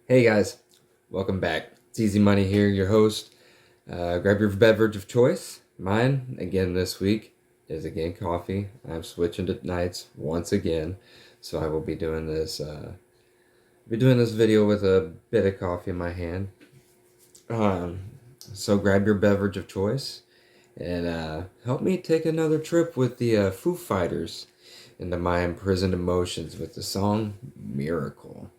Hey guys, welcome back. It's Eazy Money here, your host. Grab your beverage of choice. Mine, again this week, is again coffee. I'm switching to nights once again, so I will be doing this video with a bit of coffee in my hand. Um, so grab your beverage of choice and help me take another trip with the Foo Fighters into My Imprisoned Emotions with the song Miracle.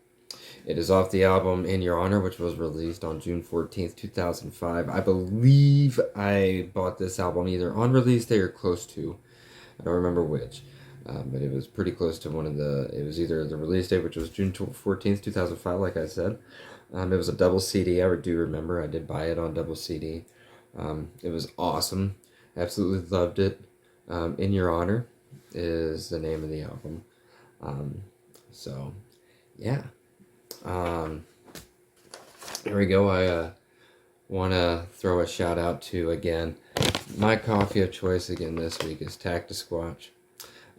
It is off the album In Your Honor, which was released on June 14th, 2005. I believe I bought this album either on release day or close to. I don't remember which. But it was pretty close to it was either the release date, which was June 14th, 2005, like I said. It was a double CD. I do remember. I did buy it on double CD. It was awesome. Absolutely loved it. In Your Honor is the name of the album. So, yeah. Um, Here we go. I want to throw a shout out to, again, my coffee of choice again this week is Cactus Squatch.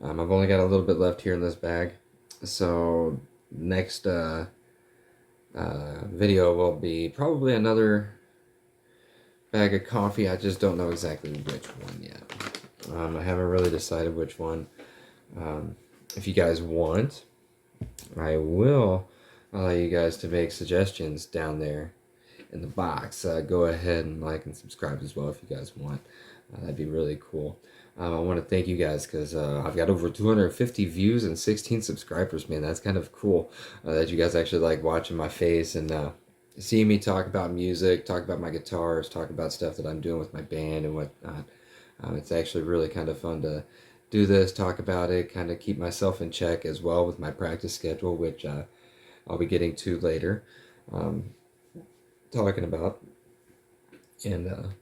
I've only got a little bit left here in this bag, so next video will be probably another bag of coffee. I just don't know exactly which one yet. I haven't really decided which one. If you guys want, I will allow you guys to make suggestions down there in the box. Go ahead and like and subscribe as well if you guys want. That'd be really cool. I want to thank you guys because I've got over 250 views and 16 subscribers, man. That's kind of cool that you guys actually like watching my face and seeing me talk about music, talk about my guitars, talk about stuff that I'm doing with my band and whatnot. It's actually really kind of fun to do this, talk about it, kind of keep myself in check as well with my practice schedule, which I'll be getting to later. Talking about and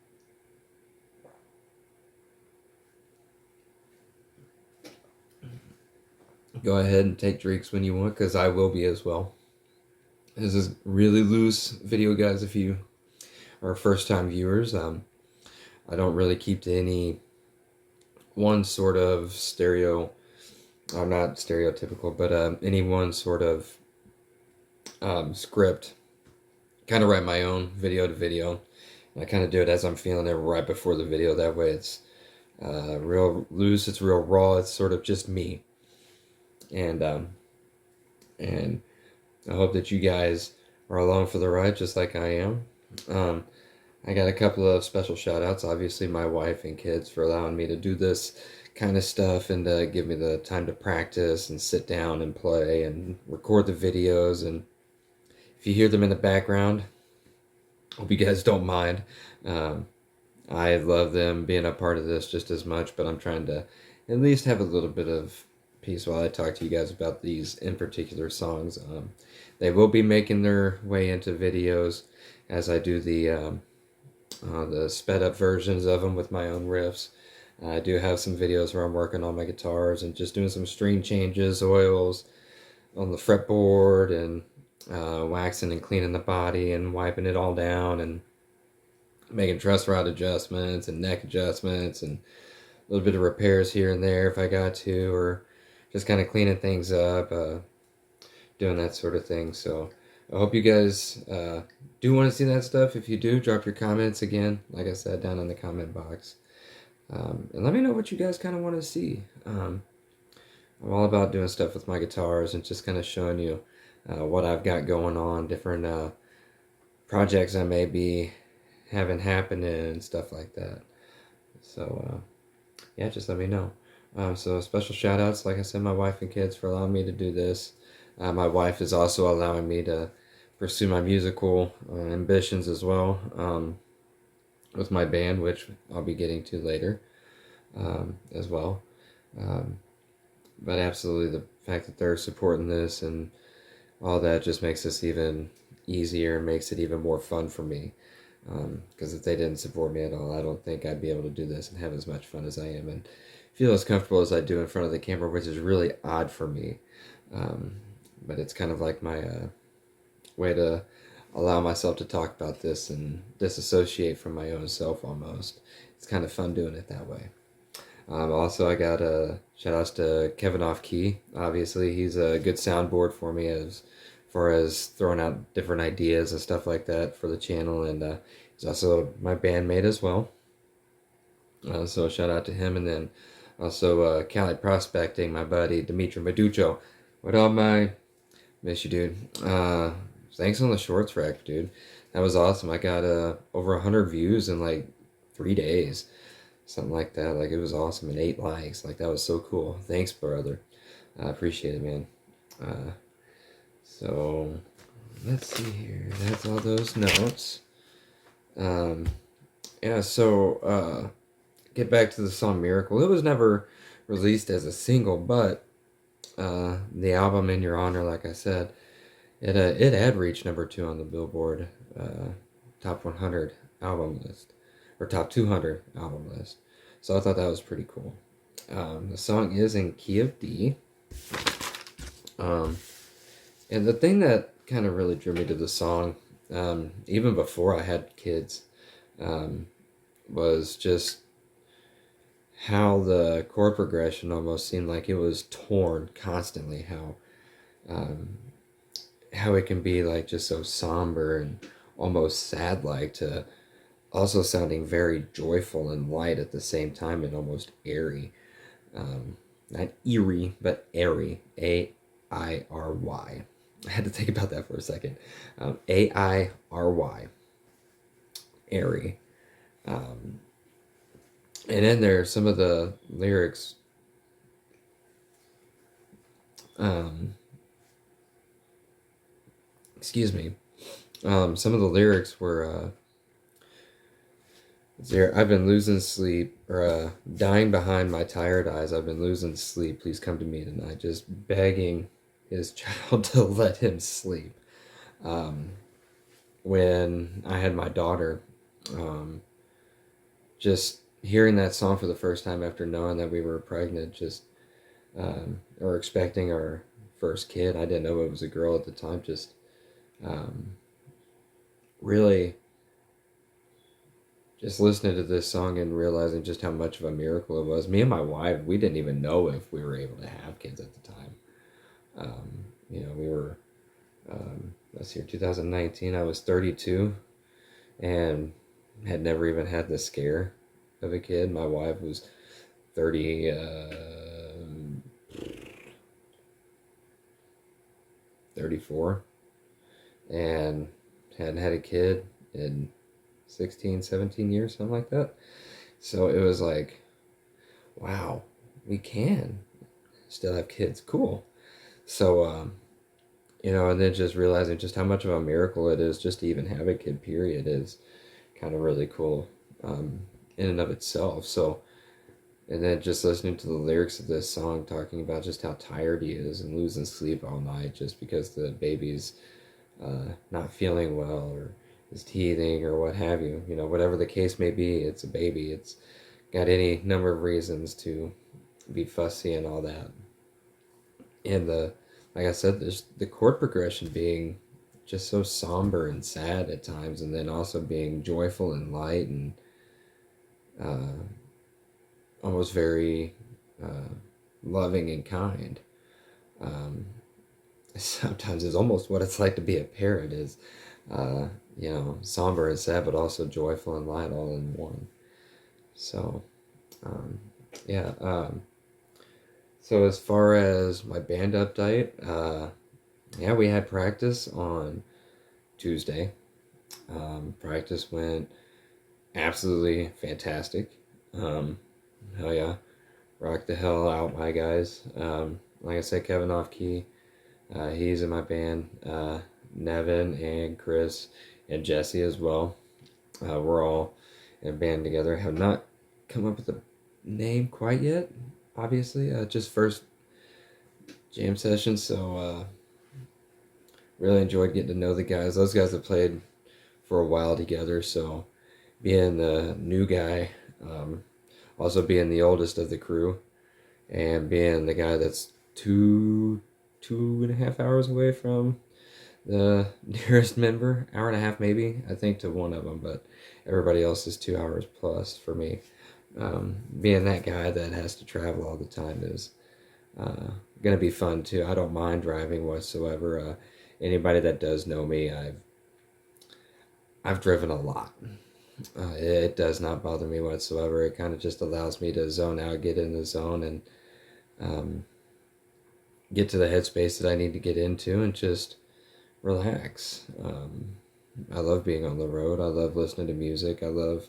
go ahead and take drinks when you want because I will be as well. This is really loose video, guys. If you are first time viewers, I don't really keep to any one sort of I'm not stereotypical, but any one sort of script. Kind of write my own video to video. I kind of do it as I'm feeling it right before the video. That way it's real loose, it's real raw, it's sort of just me. And I hope that you guys are along for the ride just like I am. I got a couple of special shout outs, obviously my wife and kids for allowing me to do this kind of stuff and give me the time to practice and sit down and play and record the videos. And if you hear them in the background, hope you guys don't mind. I love them being a part of this just as much, but I'm trying to at least have a little bit of peace while I talk to you guys about these in particular songs. They will be making their way into videos as I do the sped up versions of them with my own riffs. I do have some videos where I'm working on my guitars and just doing some string changes, oils on the fretboard, and waxing and cleaning the body and wiping it all down and making truss rod adjustments and neck adjustments and a little bit of repairs here and there if I got to, or just kind of cleaning things up, doing that sort of thing. So I hope you guys do want to see that stuff. If you do, drop your comments again, like I said, down in the comment box. And let me know what you guys kind of want to see. I'm all about doing stuff with my guitars and just kind of showing you what I've got going on, different projects I may be having happening and stuff like that. So yeah, just let me know. So special shout outs, like I said, my wife and kids for allowing me to do this. My wife is also allowing me to pursue my musical ambitions as well with my band, which I'll be getting to later as well. But absolutely, the fact that they're supporting this and all that just makes this even easier and makes it even more fun for me. Because if they didn't support me at all, I don't think I'd be able to do this and have as much fun as I am and feel as comfortable as I do in front of the camera, which is really odd for me. But it's kind of like my way to allow myself to talk about this and disassociate from my own self almost. It's kind of fun doing it that way. Also, I got shout outs to Kevin Off Key. Obviously, he's a good soundboard for me as far as throwing out different ideas and stuff like that for the channel. And he's also my bandmate as well. So shout out to him. And then also Cali Prospecting, my buddy Dimitri Meducho. What up, my? Miss you, dude. Thanks on the shorts rack, dude. That was awesome. I got over 100 views in like 3 days, something like that. Like it was awesome, and 8 likes. Like that was so cool. Thanks, brother. I appreciate it, man. Uh, so let's see here. That's all those notes. Um, yeah. So get back to the song "Miracle." It was never released as a single, but the album "In Your Honor," like I said, it had reached #2 on the Billboard top 100 album list, or top 200 album list. So I thought that was pretty cool. The song is in key of D. And the thing that kind of really drew me to the song, even before I had kids, was just how the chord progression almost seemed like it was torn constantly. How it can be like just so somber and almost sad like, to also sounding very joyful and light at the same time, and almost airy. Not eerie, but airy. Airy. I had to think about that for a second. Airy. Airy. And in there, some of the lyrics, excuse me, some of the lyrics were, there, I've been losing sleep, or dying behind my tired eyes. I've been losing sleep. Please come to me tonight. Just begging his child to let him sleep. When I had my daughter, just hearing that song for the first time after knowing that we were pregnant, just or expecting our first kid. I didn't know it was a girl at the time. Just really just listening to this song and realizing just how much of a miracle it was. Me and my wife, we didn't even know if we were able to have kids at the time. We were, let's see, 2019, I was 32 and had never even had the scare of a kid. My wife was 30, 34, and hadn't had a kid in 16, 17 years, something like that. So it was like, wow, we can still have kids. Cool. So, and then just realizing just how much of a miracle it is just to even have a kid, period, is kind of really cool in and of itself. So, and then just listening to the lyrics of this song talking about just how tired he is and losing sleep all night just because the baby's not feeling well, or is teething, or what have you. Whatever the case may be, it's a baby. It's got any number of reasons to be fussy and all that. And like I said, the chord progression being just so somber and sad at times, and then also being joyful and light, and almost very loving and kind. Sometimes is almost what it's like to be a parent, is somber and sad, but also joyful and light all in one. So yeah. So as far as my band update, yeah, we had practice on Tuesday. Practice went absolutely fantastic. Hell yeah, rock the hell out, my guys. Like I said, Kevin off key, he's in my band. Nevin and Chris and Jesse as well. We're all in a band together. Have not come up with a name quite yet, obviously. Just first jam session, so really enjoyed getting to know the guys. Those guys have played for a while together, so being the new guy, also being the oldest of the crew, and being the guy that's two and a half hours away from the nearest member, hour and a half maybe, I think, to one of them, but everybody else is 2 hours plus for me. Being that guy that has to travel all the time is gonna be fun too. I don't mind driving whatsoever. anybody that does know me, I've driven a lot. It does not bother me whatsoever. It kind of just allows me to zone out, get in the zone, and um, get to the headspace that I need to get into, and just relax. I love being on the road. I love listening to music. I love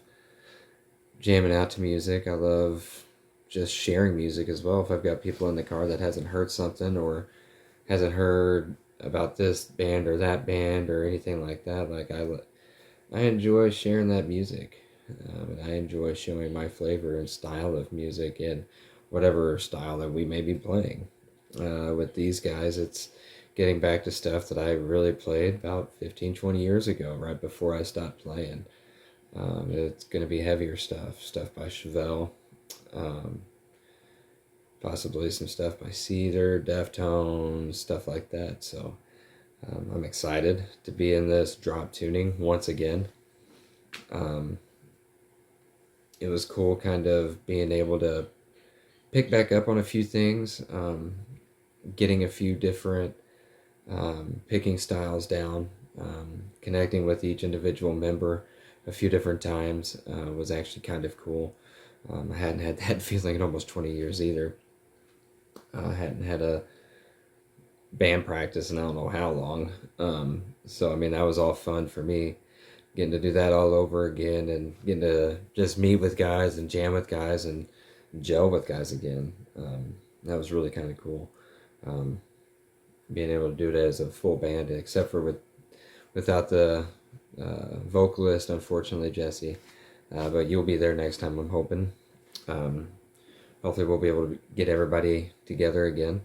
jamming out to music. I love just sharing music as well. If I've got people in the car that hasn't heard something or hasn't heard about this band or that band or anything like that, like I enjoy sharing that music. And I enjoy showing my flavor and style of music in whatever style that we may be playing. With these guys, it's getting back to stuff that I really played about 15, 20 years ago, right before I stopped playing. It's going to be heavier stuff by Chevelle, um, possibly some stuff by Cedar, Deftones, stuff like that. So I'm excited to be in this drop tuning once again. It was cool kind of being able to pick back up on a few things, getting a few different picking styles down, connecting with each individual member a few different times was actually kind of cool. I hadn't had that feeling in almost 20 years either. I hadn't had a band practice in I don't know how long. So, I mean, that was all fun for me, getting to do that all over again and getting to just meet with guys and jam with guys and gel with guys again. That was really kind of cool. Being able to do it as a full band, except for without the vocalist, unfortunately, Jesse. But you'll be there next time, I'm hoping. Hopefully we'll be able to get everybody together again.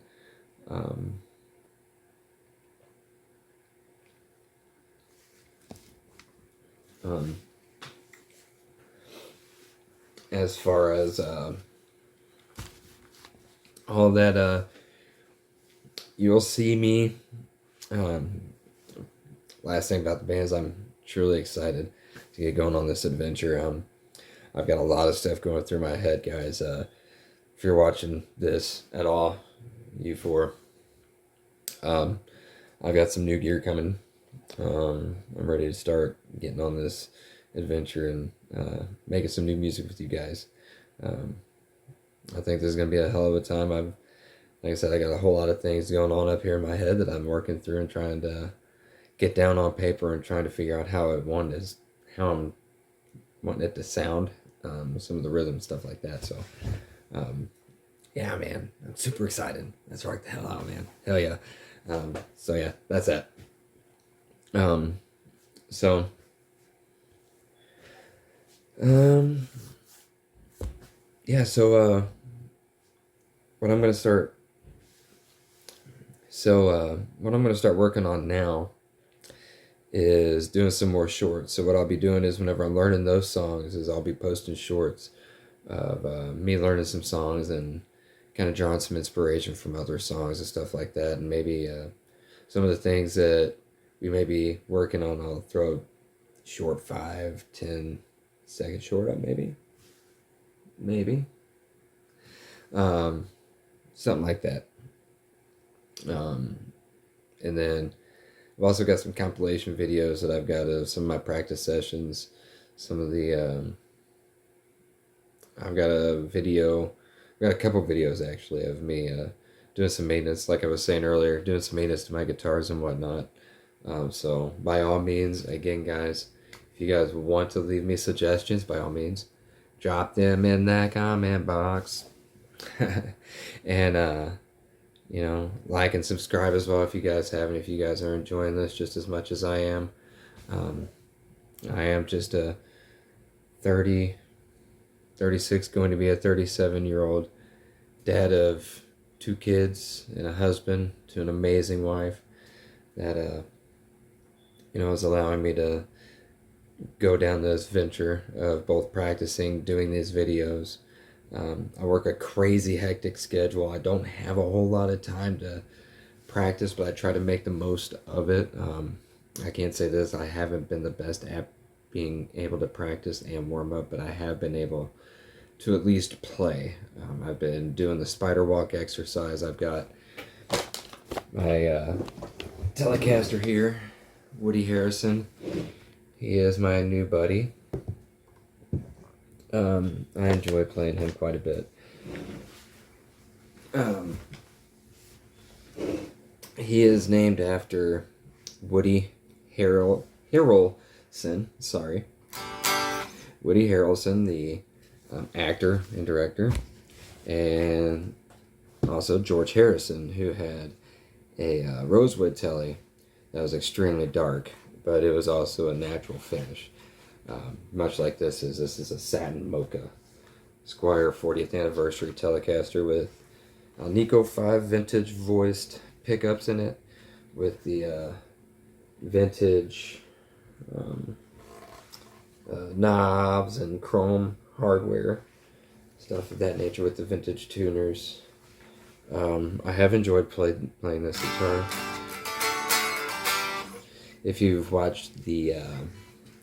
As far as all that, you'll see me. Last thing about the band is I'm truly excited to get going on this adventure. I've got a lot of stuff going through my head, guys. If you're watching this at all, you four, I've got some new gear coming. I'm ready to start getting on this adventure and making some new music with you guys. I think this is going to be a hell of a time. Like I said, I got a whole lot of things going on up here in my head that I'm working through and trying to get down on paper and trying to figure out how I'm wanting it to sound, some of the rhythm stuff like that. So, yeah, man, I'm super excited. Let's rock the hell out, man. Hell yeah. So yeah, that's that. So, yeah, so, what I'm going to start, what I'm going to start working on now is doing some more shorts. So what I'll be doing is whenever I'm learning those songs is I'll be posting shorts of me learning some songs and kind of drawing some inspiration from other songs and stuff like that. And maybe some of the things that we may be working on, I'll throw short 5-10 second short up, maybe something like that. And then I've also got some compilation videos that I've got of some of my practice sessions. Some of the I've got a couple videos actually of me doing some maintenance, like I was saying earlier, doing some maintenance to my guitars and whatnot. So by all means, again, guys, if you guys want to leave me suggestions, by all means, drop them in that comment box. And like and subscribe as well if you guys haven't. If you guys are enjoying this just as much as I am. I am just a 36, going to be a 37-year-old dad of 2 kids and a husband to an amazing wife that is allowing me to go down this venture of both practicing, doing these videos. I work a crazy hectic schedule. I don't have a whole lot of time to practice, but I try to make the most of it. I can't say this, I haven't been the best at being able to practice and warm up, but I have been able to at least play. I've been doing the spider walk exercise. I've got my Telecaster here, Woody Harrison. He is my new buddy. I enjoy playing him quite a bit. He is named after Woody Harrelson. Sorry, Woody Harrelson, the actor and director, and also George Harrison, who had a rosewood telly that was extremely dark, but it was also a natural finish. Much like this is a satin mocha Squire 40th anniversary Telecaster with Nico 5 vintage voiced pickups in it, with the vintage knobs and chrome hardware, stuff of that nature, with the vintage tuners. I have enjoyed playing this guitar. If you've watched the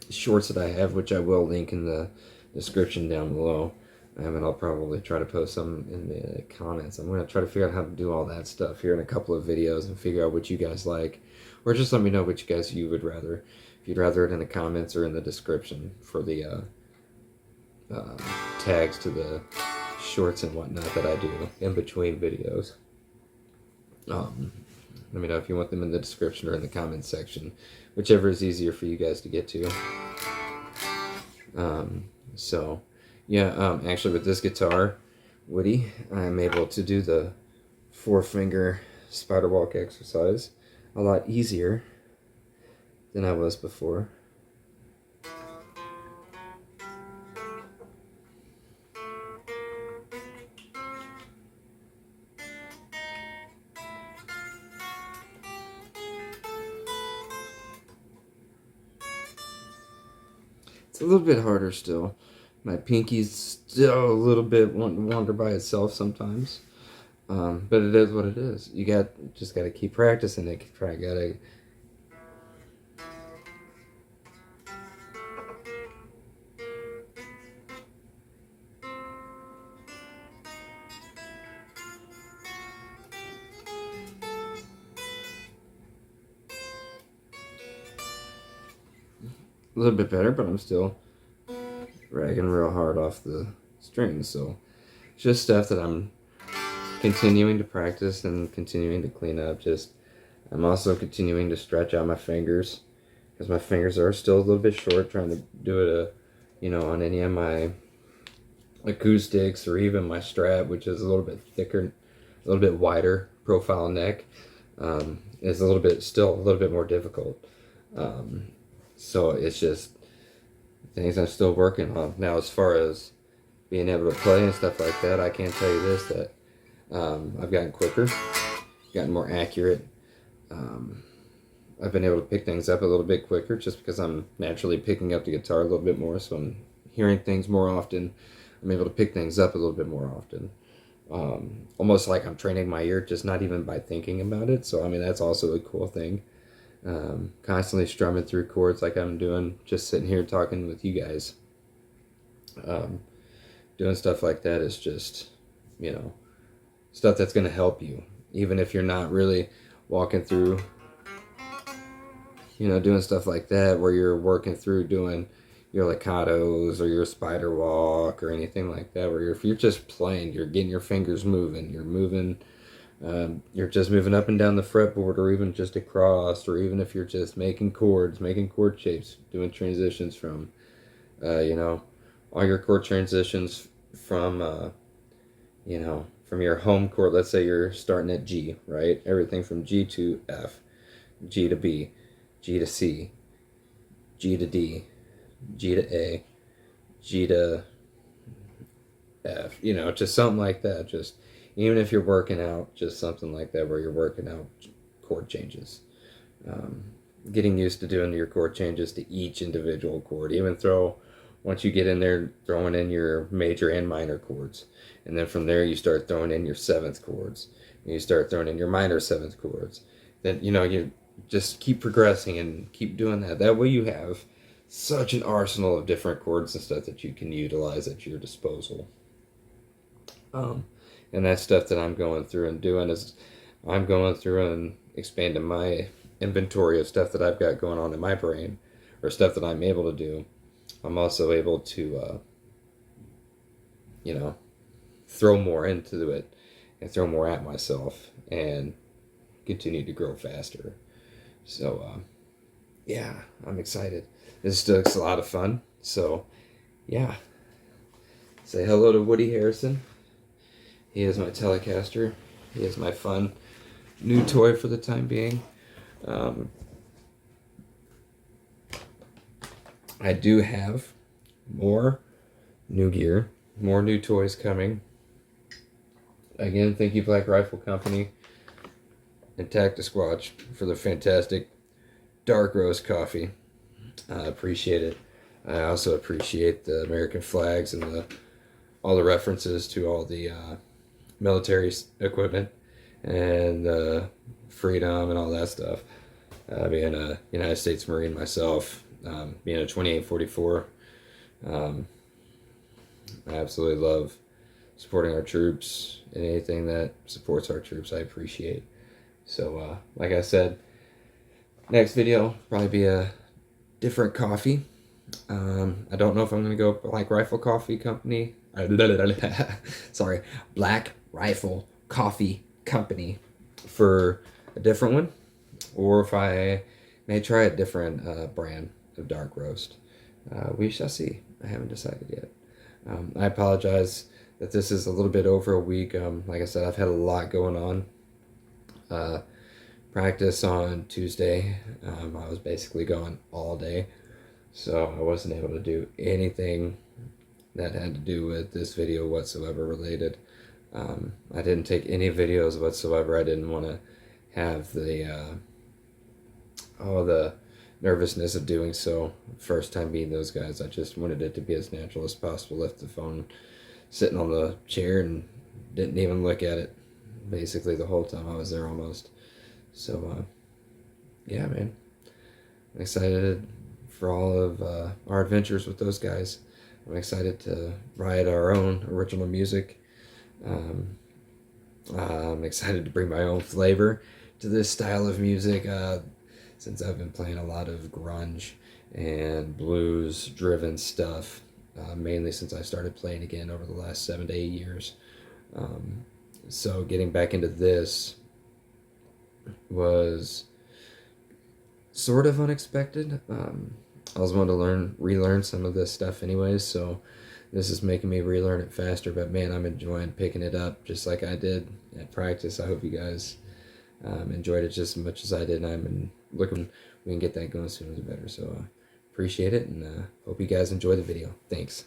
shorts that I have, which I will link in the description down below, and I'll probably try to post some in the comments. I'm going to try to figure out how to do all that stuff here in a couple of videos and figure out what you guys like, or just let me know which guys you would rather. If you'd rather it in the comments or in the description for the tags to the shorts and whatnot that I do in between videos. Let me know if you want them in the description or in the comments section, whichever is easier for you guys to get to. So yeah, actually with this guitar, Woody, I'm able to do the 4-finger spider walk exercise a lot easier than I was before. It's a little bit harder still. My pinky's still a little bit wander by itself sometimes, but it is what it is. You just got to keep practicing it. Gotta. A little bit better, but I'm still ragging real hard off the strings, so it's just stuff that I'm continuing to practice and continuing to clean up. I'm also continuing to stretch out my fingers, because my fingers are still a little bit short, trying to do it on any of my acoustics, or even my Strat, which is a little bit thicker, a little bit wider profile neck, is still a little bit more difficult. So it's just things I'm still working on. Now, as far as being able to play and stuff like that, I can tell you this, that I've gotten quicker, gotten more accurate. I've been able to pick things up a little bit quicker, just because I'm naturally picking up the guitar a little bit more, so I'm hearing things more often. I'm able to pick things up a little bit more often. Almost like I'm training my ear, just not even by thinking about it. So, I mean, that's also a cool thing. Constantly strumming through chords like I'm doing, just sitting here talking with you guys. Doing stuff like that is just, stuff that's going to help you, even if you're not really walking through, doing stuff like that where you're working through doing your leccatos or your spider walk or anything like that, where if you're just playing, you're getting your fingers moving, you're just moving up and down the fretboard, or even just across, or even if you're just making chord shapes, doing transitions from, all your chord transitions from, from your home chord. Let's say you're starting at G, right? Everything from G to F, G to B, G to C, G to D, G to A, G to F, just something like that. Just even if you're working out, just something like that where you're working out chord changes. Getting used to doing your chord changes to each individual chord. Once you get in there, throwing in your major and minor chords. And then from there, you start throwing in your 7th chords. And you start throwing in your minor 7th chords. Then, you just keep progressing and keep doing that. That way you have such an arsenal of different chords and stuff that you can utilize at your disposal. And that's stuff that I'm going through and doing, is I'm going through and expanding my inventory of stuff that I've got going on in my brain or stuff that I'm able to do, I'm also able to, you know, throw more into it and throw more at myself and continue to grow faster. So, yeah, I'm excited. This looks a lot of fun. So, yeah. Say hello to Woody Harrison. He is my Telecaster. He is my fun new toy for the time being. I do have more new gear, more new toys coming. Again, thank you Black Rifle Company and Tactus Squatch for the fantastic dark roast coffee. I appreciate it. I also appreciate the American flags and all the references to all the military equipment and freedom and all that stuff. Being a United States Marine myself, being a 2844, I absolutely love supporting our troops, and anything that supports our troops I appreciate. So like I said, next video probably be a different coffee. I don't know if I'm gonna go Black Rifle Coffee Company. Sorry, Black Rifle Coffee Company for a different one, or if I may try a different brand of dark roast. We shall see. I haven't decided yet. I apologize that this is a little bit over a week. Like I said, I've had a lot going on. Practice on Tuesday. I was basically gone all day, so I wasn't able to do anything that had to do with this video whatsoever related. I didn't take any videos whatsoever. I didn't want to have the nervousness of doing so. First time meeting those guys, I just wanted it to be as natural as possible. Left the phone sitting on the chair and didn't even look at it basically the whole time I was there almost. So yeah, man, I'm excited for all of our adventures with those guys. I'm excited to write our own original music. I'm excited to bring my own flavor to this style of music, since I've been playing a lot of grunge and blues driven stuff, mainly since I started playing again over the last 7 to 8 years. So getting back into this was sort of unexpected. I was wanting to relearn some of this stuff anyways, so this is making me relearn it faster, but man, I'm enjoying picking it up just like I did at practice. I hope you guys enjoyed it just as much as I did, and I'm looking we can get that going sooner the better. So appreciate it, and hope you guys enjoy the video. Thanks.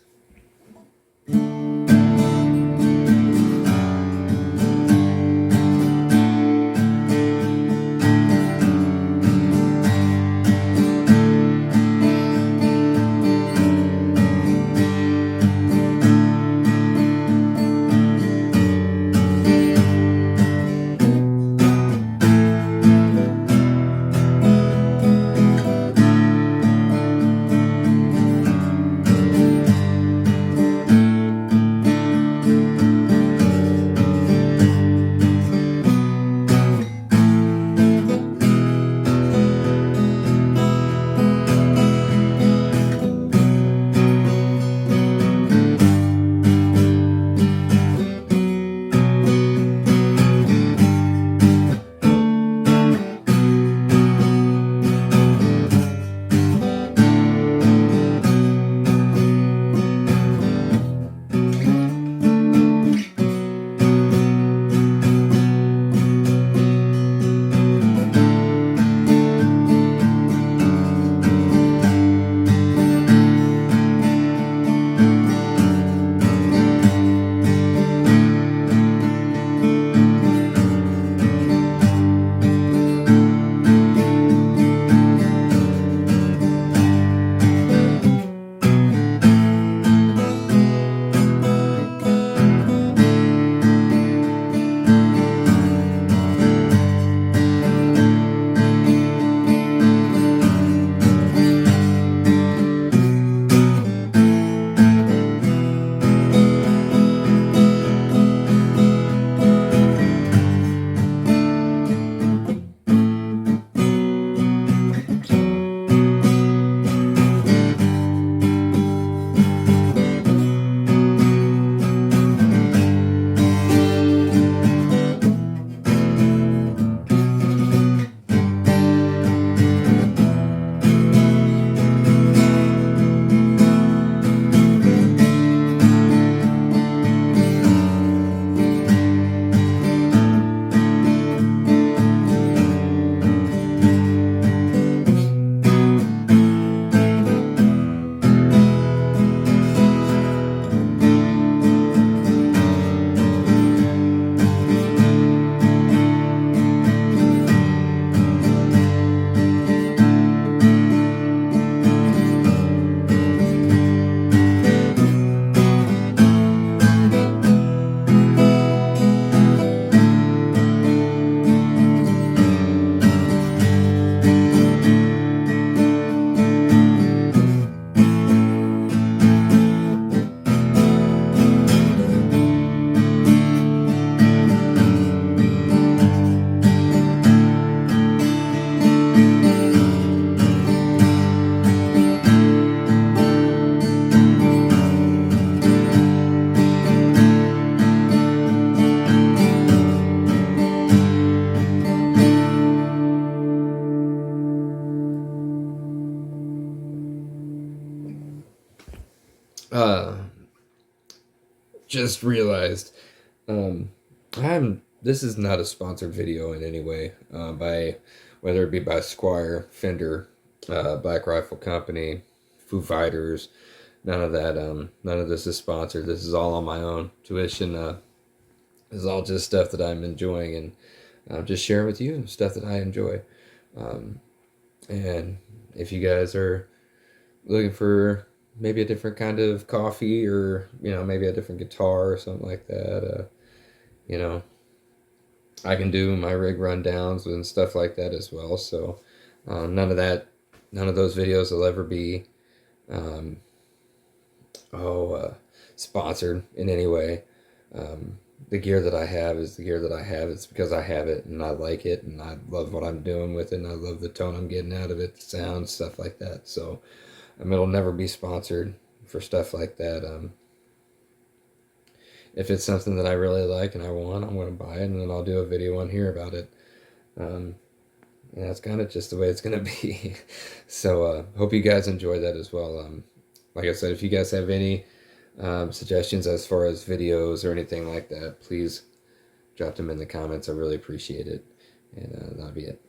uh, just realized um, this is not a sponsored video in any way, by whether it be by Squire, Fender, Black Rifle Company, Foo Fighters. None of that. None of this is sponsored. This is all on my own tuition. This is all just stuff that I'm enjoying, and just sharing with you stuff that I enjoy. Um, and if you guys are looking for maybe a different kind of coffee, or maybe a different guitar or something like that, you know I can do my rig rundowns and stuff like that as well. So none of those videos will ever be um, sponsored in any way. The gear that I have is the gear that I have. It's because I have it and I like it and I love what I'm doing with it and I love the tone I'm getting out of it, the sound, stuff like that. So it'll never be sponsored for stuff like that. If it's something that I really like and I want, I'm going to buy it and then I'll do a video on here about it. Um, and that's kind of just the way it's going to be. So hope you guys enjoy that as well. Like I said, if you guys have any suggestions as far as videos or anything like that, please drop them in the comments. I really appreciate it. And that'll be it.